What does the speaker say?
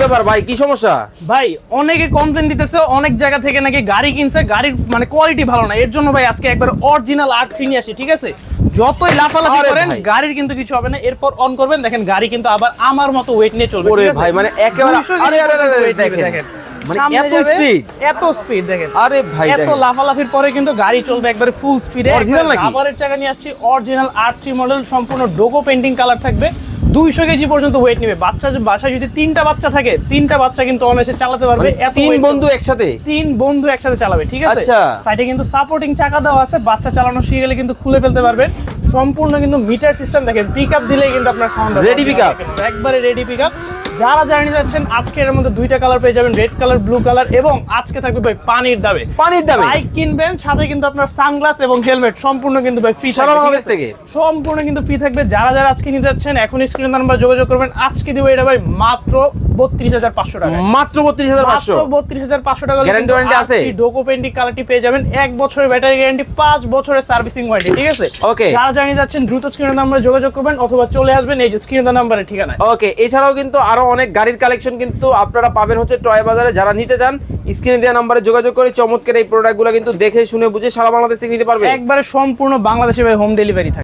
ব্যাপার ভাই, কি সমস্যা? ভাই অনেকে কমপ্লেন দিতেছে অনেক জায়গা থেকে নাকি গাড়ি কিনছে, গাড়ির মানে কোয়ালিটি ভালো না। এর জন্য ভাই আজকে একবার অরিজিনাল R3 নিয়ে আসি, ঠিক আছে? যতই লাফালাফি আরে করেন ভাই। গাড়ির কিন্তু কিছু হবে না। এরপর অন করবেন, দেখেন গাড়ি কিন্তু আবার আমার মতো ওয়েট নিয়ে চলবে, ওরে ঠিক আছে? ভাই, মানে একেবারে 200 কেজি আরে আরে পর্যন্ত আরে weight নেবে, দেখেন। মানে সামনে এত যাবে, স্পিড, এত স্পিড দেখেন। আরে ভাই এত দেখেন। লাফালাফির পরে কিন্তু গাড়ি চলবে একবারে ফুল স্পিডে। Original নাকি? রাবারের চাকা নিয়ে আসছি, অরিজিনাল R3 মডেল, সম্পূর্ণ ডোগো পেইন্টিং কালার থাকবে। 200 কেজি পর্যন্ত ওয়েট নেবে। বাসায় যদি 3টা বাচ্চা থাকে, 3টা বাচ্চা কিন্তু অনায়াসে চালাতে পারবে। মানে এত তিন weight বন্ধু একসাথে? 3 বন্ধু একসাথে চালাবে, ঠিক আছে? আচ্ছা। সাইডে কিন্তু সাপোর্টিং চাকা দেওয়া আছে, বাচ্চা চালানো শিখে গেলে কিন্তু খুলে ফেলতে পারবেন। সম্পূর্ণ কিন্তু মিটার সিস্টেম দেখেন, পিকআপ দিলেই কিন্তু আপনার সাউন্ড Ready pickup? একবারে রেডি পিকআপ। যারা জার্নি যাচ্ছেন আজকে এর মধ্যে 2টা কালার পেয়ে যাবেন, রেড কালার, ব্লু কালার, এবং আজকে থাকবে ভাই পানির দামে। পানির দামে? বাইক কিনবেন সাথে কিন্তু আপনার সানগ্লাস এবং হেলমেট সম্পূর্ণ কিন্তু ভাই ফ্রি সারা বাংলাদেশ থেকে? সম্পূর্ণ কিন্তু ফ্রি থাকবে। যারা যারা আজকে নিতে যাচ্ছেন এখন স্ক্রিনে নাম্বার যোগাযোগ করবেন। আজকে দিব এটা ভাই মাত্র 32,500 টাকা। মাত্র 32,500? 32,500 টাকা। গ্যারান্টি ওয়ারেন্টি আছে? ডোকো পেইন্টিং কালারটি পেয়ে যাবেন, 1 বছরের ব্যাটারি গ্যারান্টি, 5 বছরের সার্ভিসিং ওয়ারেন্টি, ঠিক আছে? ওকে। যারা জানি যাচ্ছেন দ্রুত স্ক্রিনের নাম্বারে যোগাযোগ করবেন অথবা চলে আসবেন এই যে স্ক্রিনের নাম্বারে ঠিকানা। ওকে, এছাড়াও কিন্তু আরো অনেক গাড়ির কালেকশন কিন্তু আপনারা পাবেন হচ্ছে টয় বাজারে। যারা নিতে চান স্ক্রিনে দেওয়া নাম্বারে যোগাযোগ করে চমৎকার এই প্রোডাক্টগুলো কিন্তু দেখে শুনে বুঝে সারা বাংলাদেশ থেকে নিতে পারবে। একবারে সম্পূর্ণ বাংলাদেশে ভাই হোম ডেলিভারি থাকে।